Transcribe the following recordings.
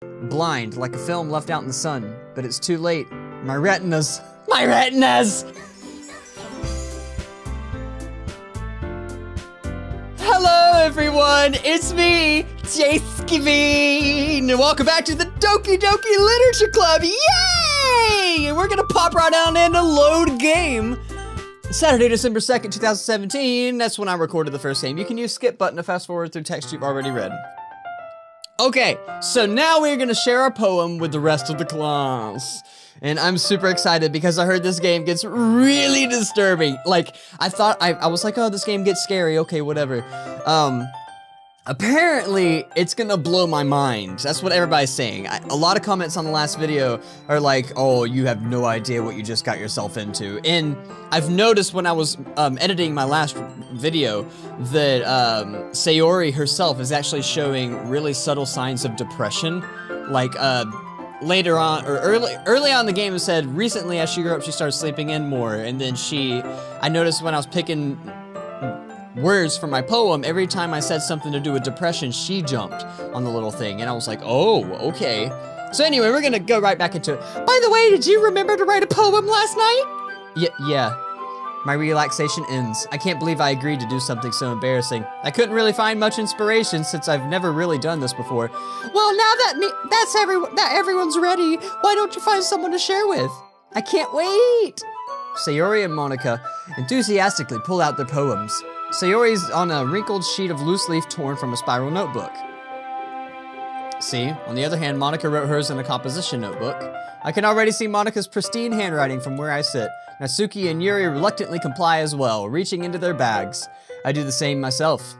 Blind, like a film left out in the sun, but it's too late. My retinas. My retinas! Hello everyone, it's me, JayskiBean, and welcome back to the Doki Doki Literature Club, yay! And we're gonna pop right on into load game. Saturday, December 2nd, 2017, that's when I recorded the first game. You can use skip button to fast forward through text you've already read. Okay, so now we're gonna share our poem with the rest of the class. And I'm super excited because I heard this game gets really disturbing. Like, I was like, oh, this game gets scary, okay, whatever. Apparently, it's gonna blow my mind. That's what everybody's saying. A lot of comments on the last video are like, oh, you have no idea what you just got yourself into. And I've noticed when I was editing my last video that Sayori herself is actually showing really subtle signs of depression. Like, later on, or early on in the game, it said, recently as she grew up, she started sleeping in more. And then I noticed when I was picking words for my poem, every time I said something to do with depression, she jumped on the little thing, and I was like, oh, okay. So anyway, we're gonna go right back into it. By the way, did you remember to write a poem last night? Yeah. My relaxation ends. I can't believe I agreed to do something so embarrassing. I couldn't really find much inspiration since I've never really done this before. Well, now that everyone's ready, why don't you find someone to share with? I can't wait. Sayori and Monica enthusiastically pull out their poems. Sayori's on a wrinkled sheet of loose leaf torn from a spiral notebook. See, on the other hand, Monica wrote hers in a composition notebook. I can already see Monica's pristine handwriting from where I sit. Natsuki and Yuri reluctantly comply as well, reaching into their bags. I do the same myself.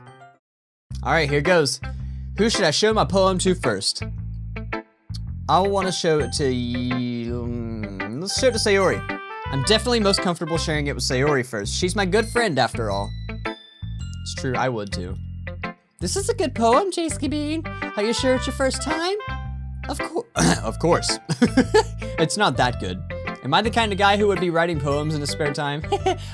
Alright, here goes. Who should I show my poem to first? I'll want to show it to let's show it to Sayori. I'm definitely most comfortable sharing it with Sayori first. She's my good friend after all. It's true, I would too. This is a good poem, JayskiBean. Are you sure it's your first time? Of course. It's not that good. Am I the kind of guy who would be writing poems in his spare time?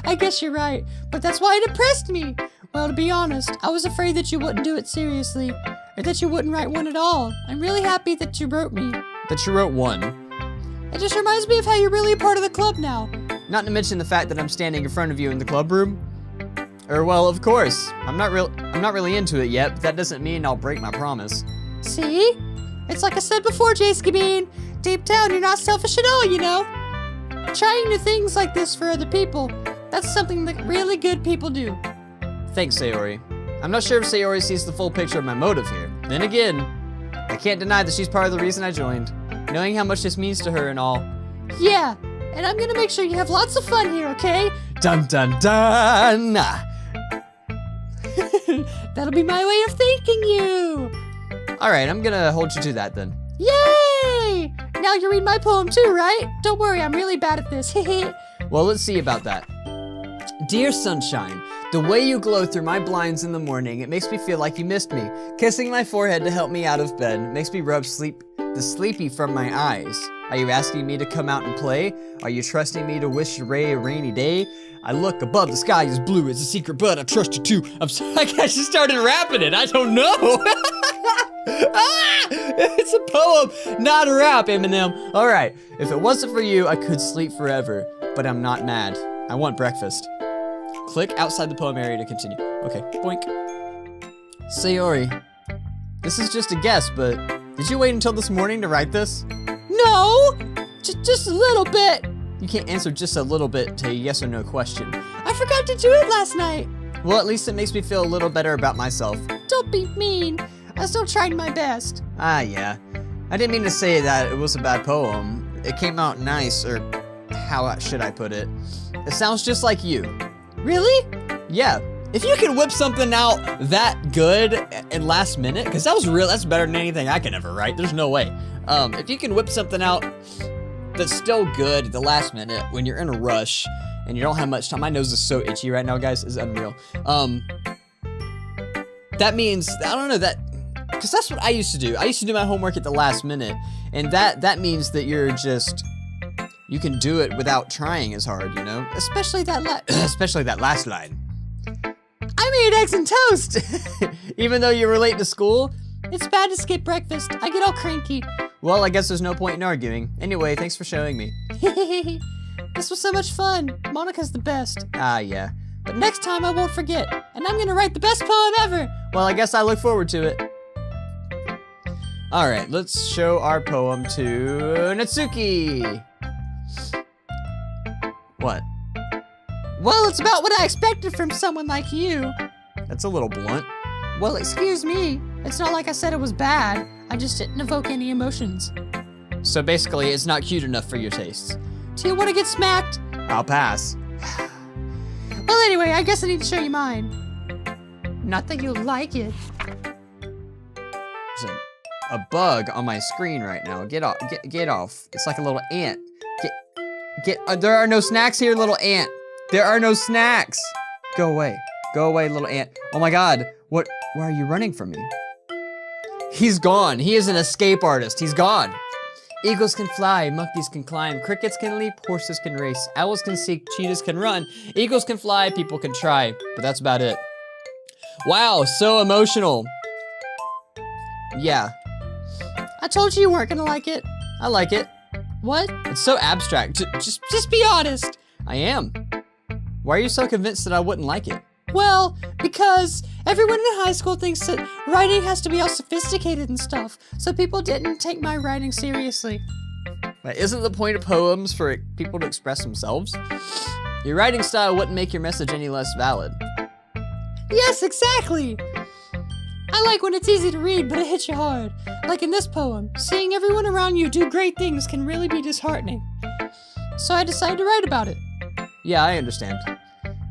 I guess you're right, but that's why it impressed me. Well, to be honest, I was afraid that you wouldn't do it seriously, or that you wouldn't write one at all. I'm really happy that you wrote me. That you wrote one? It just reminds me of how you're really a part of the club now. Not to mention the fact that I'm standing in front of you in the club room. Well, of course. I'm not really into it yet, but that doesn't mean I'll break my promise. See? It's like I said before, JayskiBean. Deep down, you're not selfish at all, you know? Trying new things like this for other people, that's something that really good people do. Thanks, Sayori. I'm not sure if Sayori sees the full picture of my motive here. Then again, I can't deny that she's part of the reason I joined. Knowing how much this means to her and all. Yeah, and I'm gonna make sure you have lots of fun here, okay? Dun dun dun! That'll be my way of thanking you. Alright, I'm gonna hold you to that then. Yay! Now you read my poem too, right? Don't worry, I'm really bad at this. Well, let's see about that. Dear sunshine, the way you glow through my blinds in the morning, it makes me feel like you missed me. Kissing my forehead to help me out of bed makes me rub the sleepy from my eyes. Are you asking me to come out and play? Are you trusting me to wish Ray a rainy day? I look above, the sky is blue, it's a secret, but I trust you too. I'm sorry, I guess you started rapping it, I don't know. It's a poem, not a rap, Eminem. Alright, if it wasn't for you, I could sleep forever, but I'm not mad. I want breakfast. Click outside the poem area to continue. Okay, boink. Sayori, this is just a guess, but did you wait until this morning to write this? No, just a little bit. You can't answer just a little bit to a yes or no question. I forgot to do it last night. Well, at least it makes me feel a little better about myself. Don't be mean. I still tried my best. Yeah. I didn't mean to say that it was a bad poem. It came out nice, or how should I put it? It sounds just like you. Really? Yeah. If you can whip something out that good in last minute, because that's better than anything I can ever write. There's no way. If you can whip something out that's still good at the last minute when you're in a rush and you don't have much time. My nose is so itchy right now, guys. It's unreal. That means, I don't know, because that's what I used to do. I used to do my homework at the last minute, and that means that you can do it without trying as hard, you know? Especially that last line. I made eggs and toast! Even though you were late to school, It's bad to skip breakfast. I get all cranky. Well, I guess there's no point in arguing. Anyway, thanks for showing me. This was so much fun. Monica's the best. Ah, yeah. But next time I won't forget. And I'm gonna write the best poem ever. Well, I guess I look forward to it. Alright, let's show our poem to Natsuki. What? Well, it's about what I expected from someone like you. That's a little blunt. Well, excuse me. It's not like I said it was bad. I just didn't evoke any emotions. So basically, it's not cute enough for your tastes. Do you want to get smacked? I'll pass. Well, anyway, I guess I need to show you mine. Not that you'll like it. There's a bug on my screen right now. Get off. Get off. It's like a little ant. There are no snacks here, little ant. There are no snacks. Go away. Go away, little ant. Oh my God. What? Why are you running from me? He's gone. He is an escape artist. He's gone. Eagles can fly, monkeys can climb, crickets can leap, horses can race, owls can seek, cheetahs can run, eagles can fly, people can try, but that's about it. Wow, so emotional. Yeah. I told you weren't gonna like it. I like it. What? It's so abstract. Just be honest. I am. Why are you so convinced that I wouldn't like it? Well, because everyone in high school thinks that writing has to be all sophisticated and stuff, so people didn't take my writing seriously. But isn't the point of poems for people to express themselves? Your writing style wouldn't make your message any less valid. Yes, exactly! I like when it's easy to read, but it hits you hard. Like in this poem, seeing everyone around you do great things can really be disheartening. So I decided to write about it. Yeah, I understand.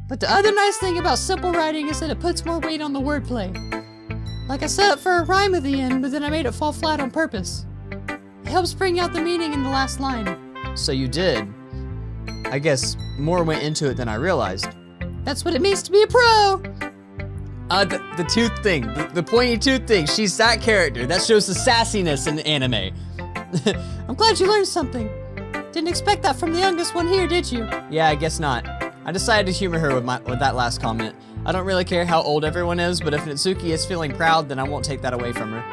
But the other nice thing about simple writing is that it puts more weight on the wordplay. Like I set up for a rhyme at the end, but then I made it fall flat on purpose. It helps bring out the meaning in the last line. So you did. I guess more went into it than I realized. That's what it means to be a pro! The tooth thing, the pointy tooth thing, she's that character. That shows the sassiness in the anime. I'm glad you learned something. Didn't expect that from the youngest one here, did you? Yeah, I guess not. I decided to humor her with that last comment. I don't really care how old everyone is, but if Natsuki is feeling proud, then I won't take that away from her.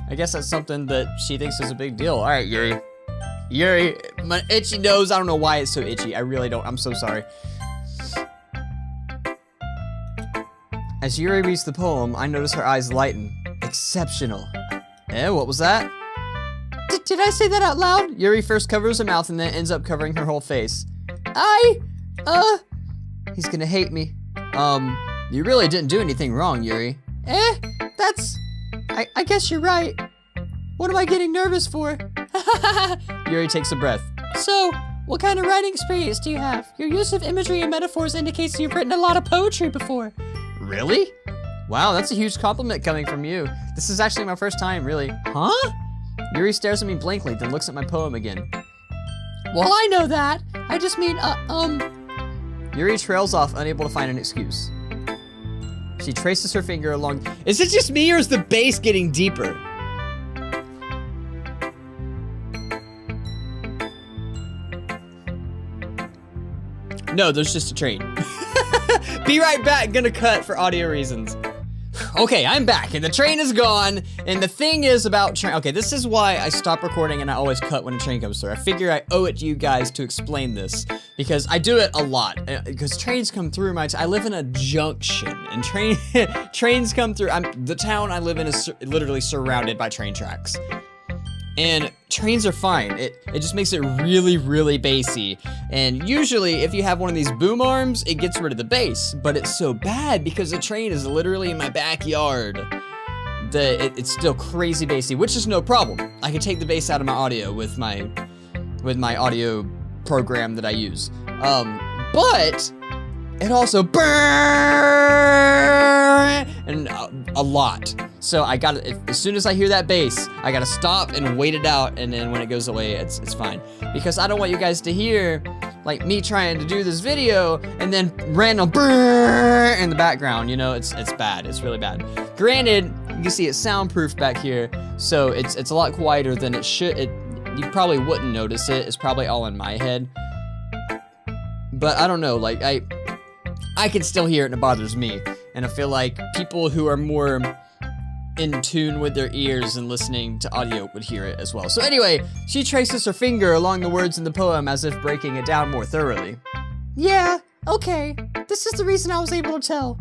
I guess that's something that she thinks is a big deal. All right, Yuri. Yuri, my itchy nose, I don't know why it's so itchy. I really don't. I'm so sorry. As Yuri reads the poem, I notice her eyes lighten. Exceptional. Eh, what was that? Did I say that out loud? Yuri first covers her mouth and then ends up covering her whole face. He's gonna hate me. You really didn't do anything wrong, Yuri. I guess you're right. What am I getting nervous for? Yuri takes a breath. So, what kind of writing experience do you have? Your use of imagery and metaphors indicates you've written a lot of poetry before. Really? Wow, that's a huge compliment coming from you. This is actually my first time, really. Huh? Yuri stares at me blankly, then looks at my poem again. Well, I know that. I just mean, Yuri trails off, unable to find an excuse. She traces her finger along. Is it just me or is the bass getting deeper? No, there's just a train. Be right back, gonna cut for audio reasons. Okay, I'm back, and the train is gone, and the thing is about okay, this is why I stop recording and I always cut when a train comes through. I figure I owe it to you guys to explain this, because I do it a lot, because trains come through I live in a junction, and trains come through. The town I live in is literally surrounded by train tracks. And trains are fine. It just makes it really, really bassy. And usually, if you have one of these boom arms, it gets rid of the bass. But it's so bad because the train is literally in my backyard that it's still crazy bassy, which is no problem. I can take the bass out of my audio with my audio program that I use. But it also burns and a lot. So I gotta, as soon as I hear that bass, I gotta stop and wait it out, and then when it goes away, it's fine. Because I don't want you guys to hear, like, me trying to do this video, and then random brrrr in the background, you know, it's bad, it's really bad. Granted, you can see it's soundproof back here, so it's a lot quieter than it should. You probably wouldn't notice it, it's probably all in my head. But I don't know, like, I can still hear it and it bothers me. And I feel like people who are more in tune with their ears and listening to audio would hear it as well. So anyway, she traces her finger along the words in the poem as if breaking it down more thoroughly. Yeah, okay. This is the reason I was able to tell.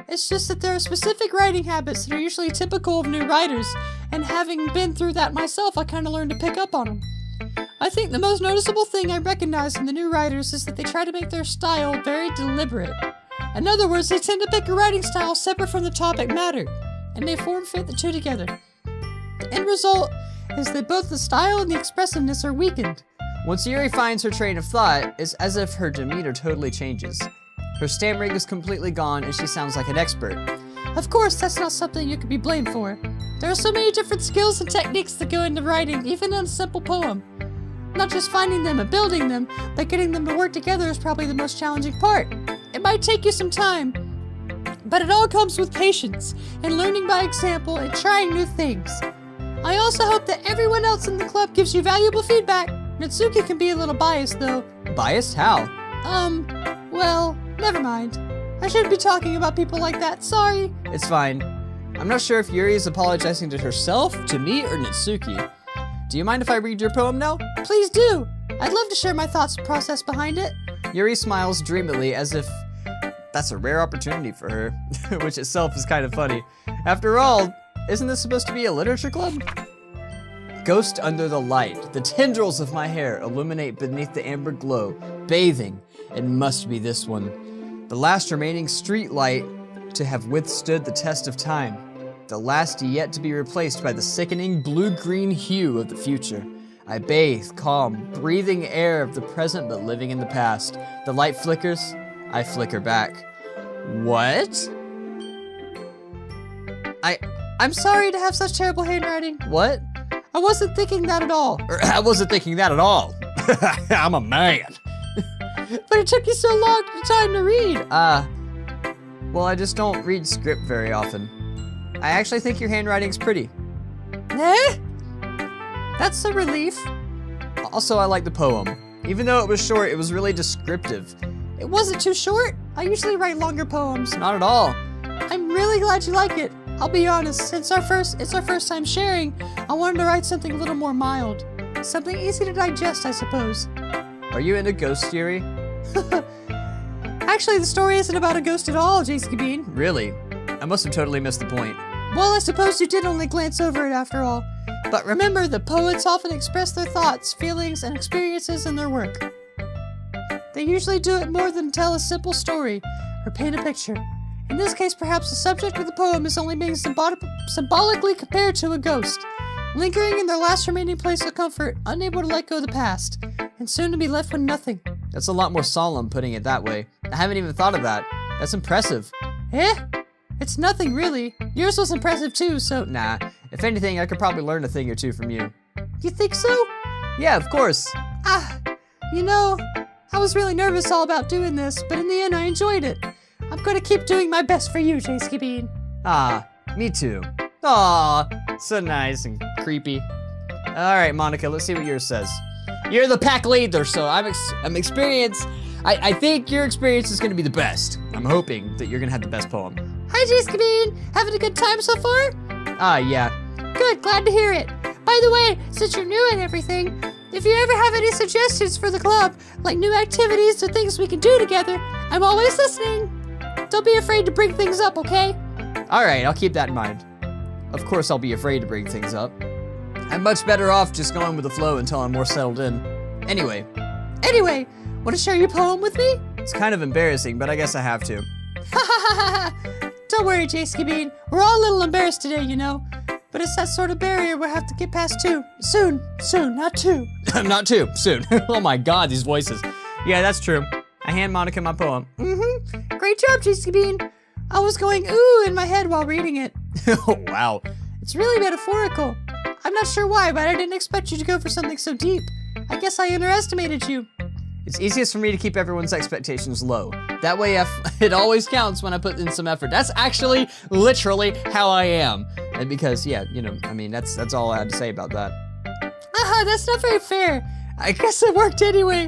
It's just that there are specific writing habits that are usually typical of new writers, and having been through that myself, I kind of learned to pick up on them. I think the most noticeable thing I recognize in the new writers is that they try to make their style very deliberate. In other words, they tend to pick a writing style separate from the topic matter, and they form-fit the two together. The end result is that both the style and the expressiveness are weakened. Once Yuri finds her train of thought, it's as if her demeanor totally changes. Her stammering is completely gone and she sounds like an expert. Of course, that's not something you could be blamed for. There are so many different skills and techniques that go into writing, even in a simple poem. Not just finding them and building them, but getting them to work together is probably the most challenging part. It might take you some time, but it all comes with patience and learning by example and trying new things. I also hope that everyone else in the club gives you valuable feedback. Natsuki can be a little biased though. Biased? How? Well, never mind. I shouldn't be talking about people like that, sorry. It's fine. I'm not sure if Yuri is apologizing to herself, to me, or Natsuki. Do you mind if I read your poem now? Please do. I'd love to share my thoughts and process behind it. Yuri smiles dreamily as if that's a rare opportunity for her, which itself is kind of funny. After all, isn't this supposed to be a literature club? Ghost under the light, the tendrils of my hair illuminate beneath the amber glow, bathing. It must be this one. The last remaining street light to have withstood the test of time. The last yet to be replaced by the sickening blue-green hue of the future. I bathe, calm, breathing air of the present but living in the past. The light flickers, I flicker back. What? I'm sorry to have such terrible handwriting. What? I wasn't thinking that at all. I wasn't thinking that at all. I'm a man. But it took you so long time to read. Well, I just don't read script very often. I actually think your handwriting's pretty. Eh? That's a relief. Also, I like the poem. Even though it was short, it was really descriptive. It wasn't too short. I usually write longer poems. Not at all. I'm really glad you like it. I'll be honest, since it's our first time sharing, I wanted to write something a little more mild. Something easy to digest, I suppose. Are you into ghosts, Yuri? Actually, the story isn't about a ghost at all, JayskiBean. Really? I must have totally missed the point. Well, I suppose you did only glance over it after all. But remember, the poets often express their thoughts, feelings, and experiences in their work. They usually do it more than tell a simple story or paint a picture. In this case, perhaps the subject of the poem is only being symbolically compared to a ghost, lingering in their last remaining place of comfort, unable to let go of the past, and soon to be left with nothing. That's a lot more solemn putting it that way. I haven't even thought of that. That's impressive. Eh? It's nothing really. Yours was impressive too, so... Nah, if anything, I could probably learn a thing or two from you. You think so? Yeah, of course. You know, I was really nervous all about doing this, but in the end I enjoyed it. I'm gonna keep doing my best for you, JayskiBean. Me too. Aw, so nice and creepy. All right, Monica, let's see what yours says. You're the pack leader, so I'm experienced. I think your experience is gonna be the best. I'm hoping that you're gonna have the best poem. Hi, JayskiBean. Having a good time so far? Yeah. Good, glad to hear it. By the way, since you're new and everything, if you ever have any suggestions for the club, like new activities or things we can do together, I'm always listening. Don't be afraid to bring things up, okay? All right, I'll keep that in mind. Of course, I'll be afraid to bring things up. I'm much better off just going with the flow until I'm more settled in. Anyway, want to share your poem with me? it's kind of embarrassing, but I guess I have to. Ha ha ha ha! Don't worry, JayskiBean. We're all a little embarrassed today, you know. But it's that sort of barrier we'll have to get past too. Soon, not too. Not too, soon. Oh my god, these voices. Yeah, that's true. I hand Monica my poem. Great job, JayskiBean. I was going ooh in my head while reading it. Oh, wow. It's really metaphorical. I'm not sure why, but I didn't expect you to go for something so deep. I guess I underestimated you. It's easiest for me to keep everyone's expectations low. That way it always counts when I put in some effort. That's actually literally how I am. And because, yeah, you know, I mean, that's all I had to say about that. That's not very fair. I guess it worked anyway.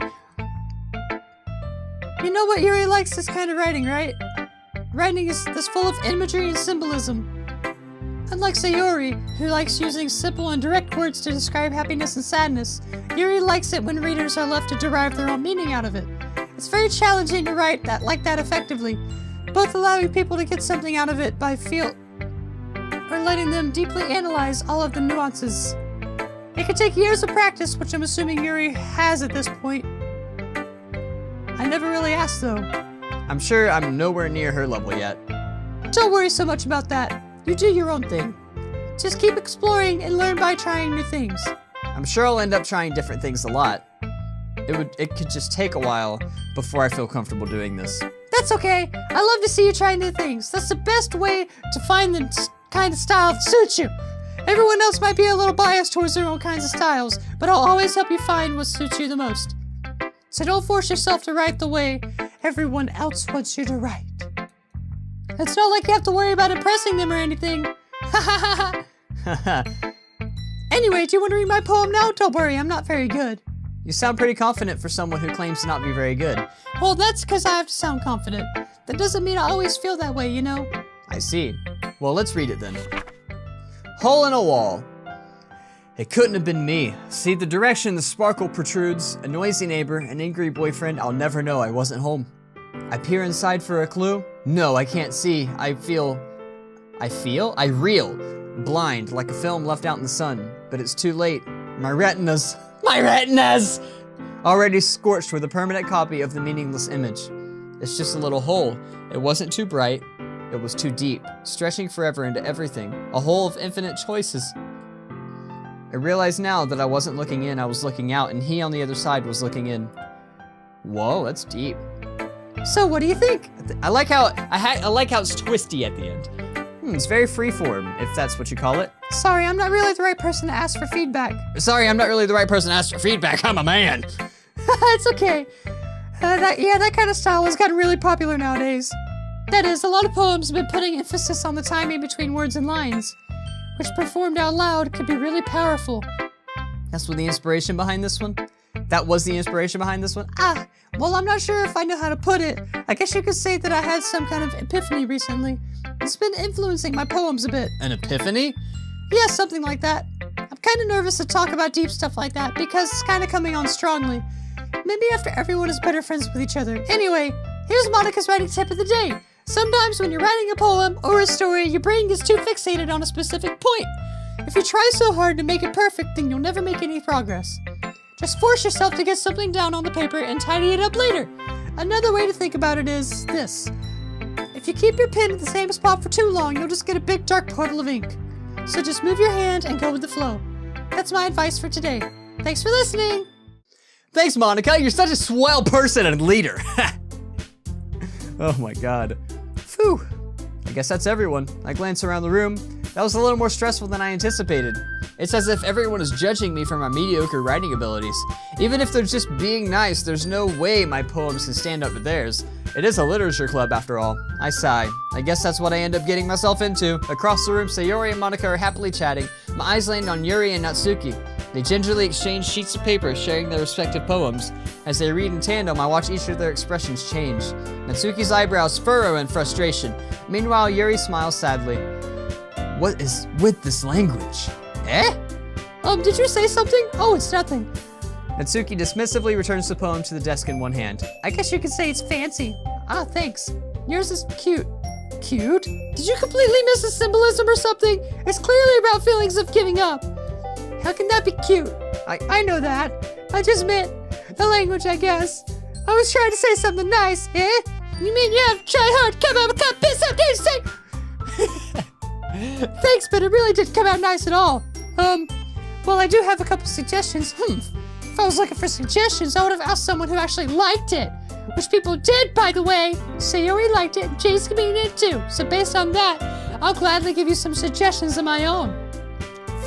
You know what Yuri likes this kind of writing, right? Writing is full of imagery and symbolism. Unlike Sayori, who likes using simple and direct words to describe happiness and sadness, Yuri likes it when readers are left to derive their own meaning out of it. It's very challenging to write that like that effectively, both allowing people to get something out of it by feel or letting them deeply analyze all of the nuances. It could take years of practice, which I'm assuming Yuri has at this point. I never really asked though. I'm sure I'm nowhere near her level yet. Don't worry so much about that. You do your own thing. Just keep exploring and learn by trying new things. I'm sure I'll end up trying different things a lot. It could just take a while before I feel comfortable doing this. That's okay. I love to see you try new things. That's the best way to find the kind of style that suits you. Everyone else might be a little biased towards their own kinds of styles, but I'll always help you find what suits you the most. So don't force yourself to write the way everyone else wants you to write. It's not like you have to worry about impressing them or anything. Anyway, do you want to read my poem now? Don't worry, I'm not very good. You sound pretty confident for someone who claims to not be very good. Well, that's because I have to sound confident. That doesn't mean I always feel that way, you know? I see. Well, let's read it then. Hole in a wall. It couldn't have been me. See the direction the sparkle protrudes, a noisy neighbor, an angry boyfriend, I'll never know I wasn't home. I peer inside for a clue. No, I can't see. I reel. Blind, like a film left out in the sun. But it's too late. My retinas already scorched with a permanent copy of the meaningless image. It's just a little hole. It wasn't too bright. It was too deep, stretching forever into everything. A hole of infinite choices. I realize now that I wasn't looking in, I was looking out, and he on the other side was looking in. Whoa, that's deep. So what do you think? I like how it's twisty at the end. It's very freeform, if that's what you call it. Sorry, I'm not really the right person to ask for feedback. I'm a man. It's okay. That kind of style has gotten really popular nowadays. That is, a lot of poems have been putting emphasis on the timing between words and lines, which performed out loud could be really powerful. That's what the inspiration behind this one? That was the inspiration behind this one? Well, I'm not sure if I know how to put it. I guess you could say that I had some kind of epiphany recently. It's been influencing my poems a bit. An epiphany? Yeah, something like that. I'm kind of nervous to talk about deep stuff like that because it's kind of coming on strongly. Maybe after everyone is better friends with each other. Anyway, here's Monica's writing tip of the day. Sometimes when you're writing a poem or a story, your brain gets too fixated on a specific point. If you try so hard to make it perfect, then you'll never make any progress. Just force yourself to get something down on the paper and tidy it up later. Another way to think about it is this. If you keep your pen at the same spot for too long, you'll just get a big dark puddle of ink. So just move your hand and go with the flow. That's my advice for today. Thanks for listening. Thanks, Monica. You're such a swell person and leader. Oh my god. Phew. I guess that's everyone. I glance around the room. That was a little more stressful than I anticipated. It's as if everyone is judging me for my mediocre writing abilities. Even if they're just being nice, there's no way my poems can stand up to theirs. It is a literature club after all. I sigh. I guess that's what I end up getting myself into. Across the room, Sayori and Monica are happily chatting. My eyes land on Yuri and Natsuki. They gingerly exchange sheets of paper, sharing their respective poems. As they read in tandem, I watch each of their expressions change. Natsuki's eyebrows furrow in frustration. Meanwhile, Yuri smiles sadly. What is with this language? Eh? Did you say something? Oh, it's nothing. Natsuki dismissively returns the poem to the desk in one hand. I guess you could say it's fancy. Thanks. Yours is cute. Cute? Did you completely miss the symbolism or something? It's clearly about feelings of giving up. How can that be cute? I know that. I just meant the language, I guess. I was trying to say something nice, eh? You mean you have tried hard to come up with a piss up there, say? Thanks, but it really didn't come out nice at all. Well, I do have a couple suggestions. If I was looking for suggestions, I would have asked someone who actually liked it. Which people did, by the way. Sayori liked it, JayskiBean did too. So based on that, I'll gladly give you some suggestions of my own.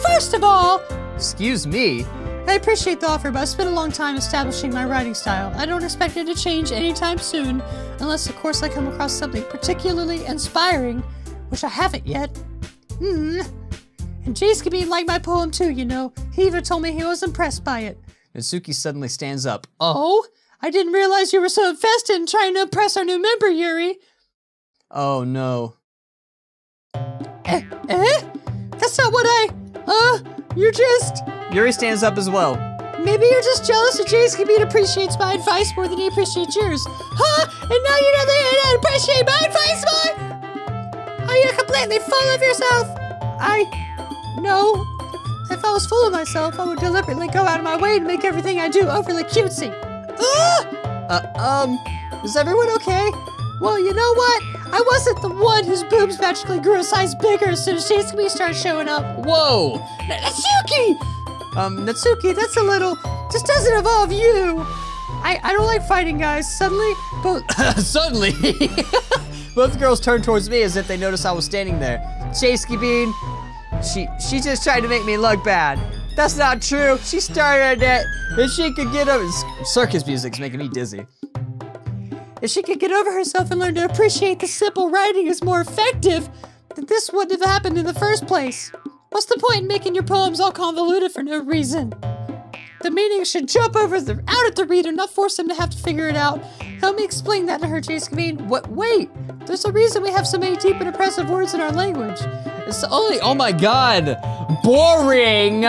First of all... Excuse me? I appreciate the offer, but I spent a long time establishing my writing style. I don't expect it to change anytime soon, unless of course I come across something particularly inspiring, which I haven't yet. And JayskiBean liked my poem too, you know. He even told me he was impressed by it. Natsuki suddenly stands up. Oh? I didn't realize you were so invested in trying to impress our new member, Yuri. Oh no. not what you're just... Yuri stands up as well. Maybe you're just jealous that JayskiBean appreciates my advice more than he appreciates yours. Huh? And now you know that you don't appreciate my advice more? Are you completely full of yourself? No. If I was full of myself, I would deliberately go out of my way to make everything I do overly cutesy. Is everyone okay? Well, you know what? I wasn't the one whose boobs magically grew a size bigger as soon as JayskiBean started showing up. Whoa! Natsuki! Natsuki, that's a little... This doesn't involve you. I don't like fighting, guys. Suddenly, Suddenly, both girls turned towards me as if they noticed I was standing there. JayskiBean, she just tried to make me look bad. That's not true. She started it. If she could get over... Circus music's making me dizzy. If she could get over herself and learn to appreciate the simple writing is more effective, then this wouldn't have happened in the first place. What's the point in making your poems all convoluted for no reason? The meaning should jump out at the reader, not force them to have to figure it out. Help me explain that to her, JayskiBean. What? Wait! There's a reason we have so many deep and impressive words in our language. It's the only... Oh my god! Boring!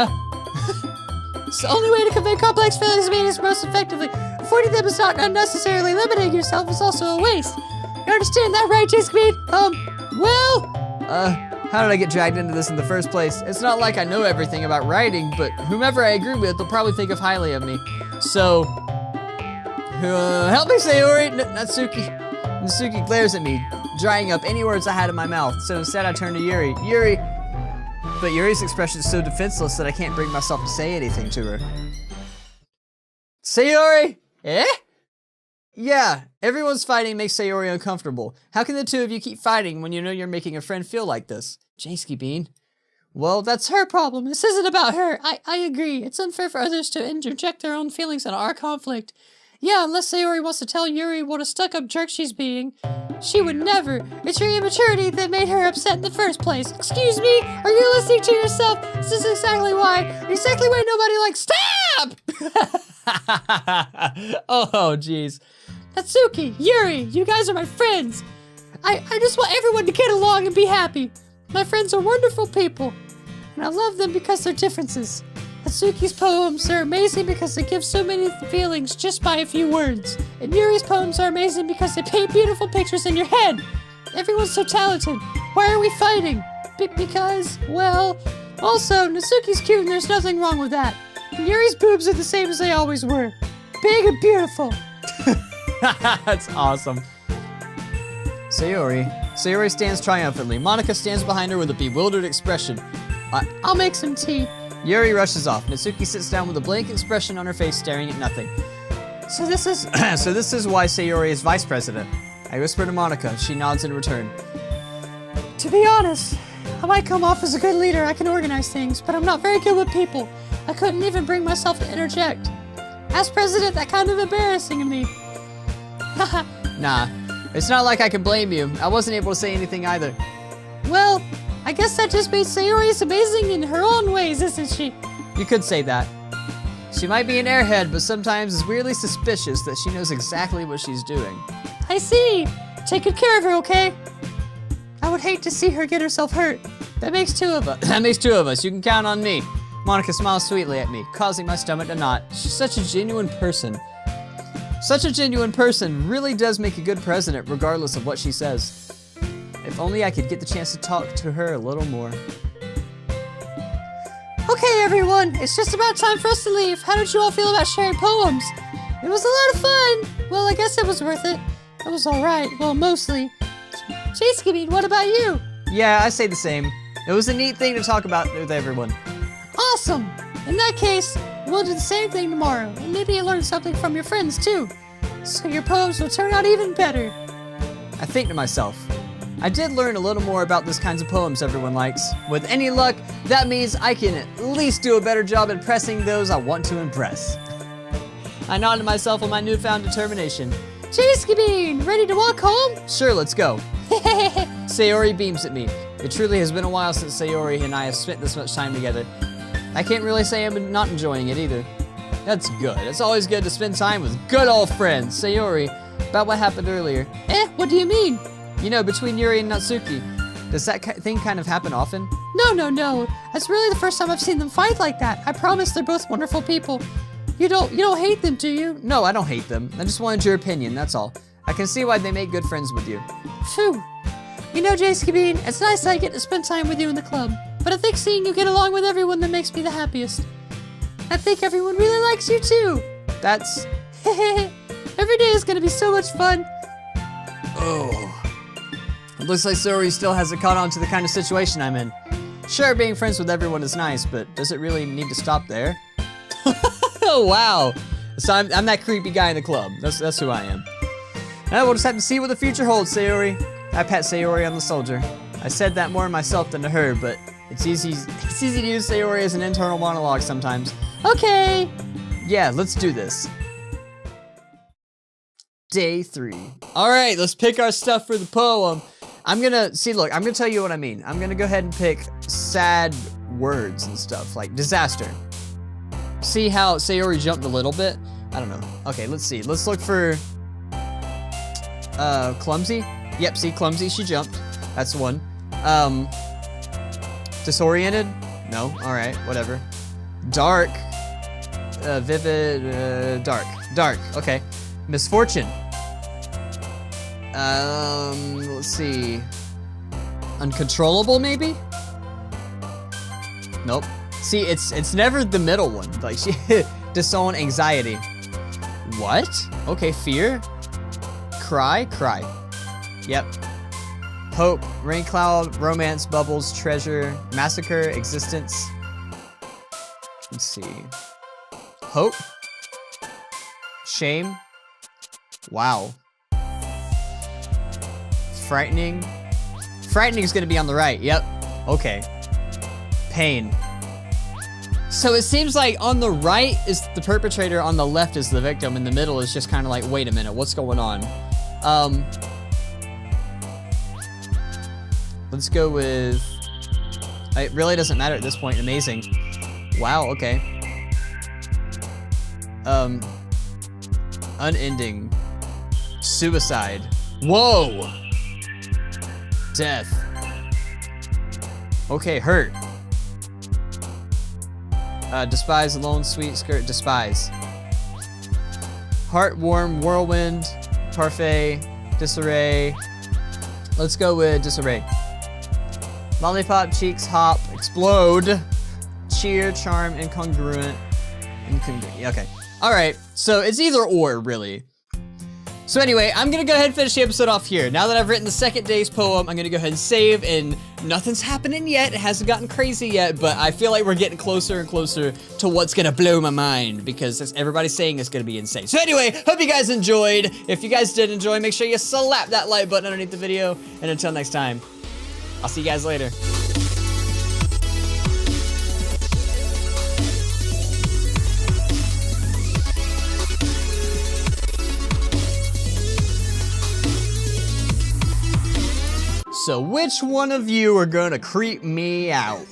It's the only way to convey complex feelings most effectively. Avoiding them is not unnecessarily limiting yourself, it's also a waste. You understand that, right, JayskiBean? How did I get dragged into this in the first place? It's not like I know everything about writing, but whomever I agree with, they'll probably think of highly of me. So, help me, Sayori! Natsuki glares at me, drying up any words I had in my mouth. So instead I turn to Yuri. But Yuri's expression is so defenseless that I can't bring myself to say anything to her. Sayori! Eh? Yeah, everyone's fighting makes Sayori uncomfortable. How can the two of you keep fighting when you know you're making a friend feel like this? JayskiBean. Well, that's her problem. This isn't about her. I agree. It's unfair for others to interject their own feelings in our conflict. Yeah, unless Sayori wants to tell Yuri what a stuck-up jerk she's being. She would never. It's your immaturity that made her upset in the first place. Excuse me? Are you listening to yourself? This is exactly why nobody likes... Stop! Oh, jeez. Natsuki, Yuri, you guys are my friends. I just want everyone to get along and be happy. My friends are wonderful people, and I love them because they're differences. Natsuki's poems are amazing because they give so many feelings just by a few words. And Yuri's poems are amazing because they paint beautiful pictures in your head. Everyone's so talented. Why are we fighting? Because, well, also, Natsuki's cute and there's nothing wrong with that. And Yuri's boobs are the same as they always were. Big and beautiful. That's awesome. Sayori stands triumphantly. Monica stands behind her with a bewildered expression. I'll make some tea. Yuri rushes off. Natsuki sits down with a blank expression on her face, staring at nothing. So this is why Sayori is vice president. I whisper to Monica. She nods in return. To be honest, I might come off as a good leader. I can organize things, but I'm not very good with people. I couldn't even bring myself to interject. As president, that's kind of embarrassing of me. Nah, it's not like I can blame you. I wasn't able to say anything either. Well, I guess that just means Sayori is amazing in her own ways, isn't she? You could say that. She might be an airhead, but sometimes is weirdly suspicious that she knows exactly what she's doing. I see. Take good care of her, okay? I would hate to see her get herself hurt. That makes two of us. That makes two of us. You can count on me. Monica smiles sweetly at me, causing my stomach to knot. She's such a genuine person. Such a genuine person really does make a good president, regardless of what she says. If only I could get the chance to talk to her a little more. Okay, everyone, it's just about time for us to leave. How did you all feel about sharing poems? It was a lot of fun. Well, I guess it was worth it. It was alright, well, mostly. JayskiBean, what about you? Yeah, I say the same. It was a neat thing to talk about with everyone. Awesome! In that case, we'll do the same thing tomorrow, and maybe you learn something from your friends too. So your poems will turn out even better. I think to myself, I did learn a little more about these kinds of poems everyone likes. With any luck, that means I can at least do a better job impressing those I want to impress. I nodded to myself with my newfound determination. JayskiBean, ready to walk home? Sure, let's go. Sayori beams at me. It truly has been a while since Sayori and I have spent this much time together. I can't really say I'm not enjoying it either. That's good. It's always good to spend time with good old friends. Sayori, about what happened earlier. What do you mean? You know, between Yuri and Natsuki. Does that thing kind of happen often? No. That's really the first time I've seen them fight like that. I promise they're both wonderful people. You don't hate them, do you? No, I don't hate them. I just wanted your opinion, that's all. I can see why they make good friends with you. Phew. You know, JayskiBean, it's nice that I get to spend time with you in the club, but I think seeing you get along with everyone that makes me the happiest. I think everyone really likes you too. That's... Every day is gonna be so much fun. Oh. It looks like Sayori still hasn't caught on to the kind of situation I'm in. Sure, being friends with everyone is nice, but does it really need to stop there? Oh, wow. So I'm that creepy guy in the club. That's who I am. Now we'll just have to see what the future holds, Sayori. I pat Sayori on the shoulder. I said that more myself than to her, but it's easy to use Sayori as an internal monologue sometimes. Okay. Yeah, let's do this. Day 3. All right, let's pick our stuff for the poem. I'm gonna tell you what I mean. I'm gonna go ahead and pick sad words and stuff, like disaster. See how Sayori jumped a little bit? I don't know. Okay, let's see. Let's look for clumsy. Yep, see, clumsy, she jumped. That's one. Disoriented? No, all right, whatever. Dark. Vivid, dark, okay. Misfortune. Let's see. Uncontrollable, maybe? Nope. See, it's never the middle one. Like, disown, anxiety. What? Okay, fear. Cry. Yep. Hope, rain cloud, romance, bubbles, treasure, massacre, existence. Let's see. Hope. Shame. Wow. Frightening. Frightening is gonna be on the right. Yep. Okay. Pain. So it seems like on the right is the perpetrator, on the left is the victim, and the middle is just kind of like, wait a minute, what's going on? Let's go with, it really doesn't matter at this point, amazing. Wow, okay. Unending. Suicide. Whoa! Death. Okay, hurt. Despise, alone, sweet, skirt, despise. Heartwarm, whirlwind, parfait, disarray. Let's go with disarray. Lollipop, cheeks, hop, explode. Cheer, charm, incongruent. Okay. Alright, so it's either or, really. So anyway, I'm gonna go ahead and finish the episode off here. Now that I've written the second day's poem, I'm gonna go ahead and save, and nothing's happening yet. It hasn't gotten crazy yet, but I feel like we're getting closer and closer to what's gonna blow my mind, because everybody's saying it's gonna be insane. So anyway, hope you guys enjoyed. If you guys did enjoy, make sure you slap that like button underneath the video, and until next time, I'll see you guys later. So which one of you are gonna creep me out?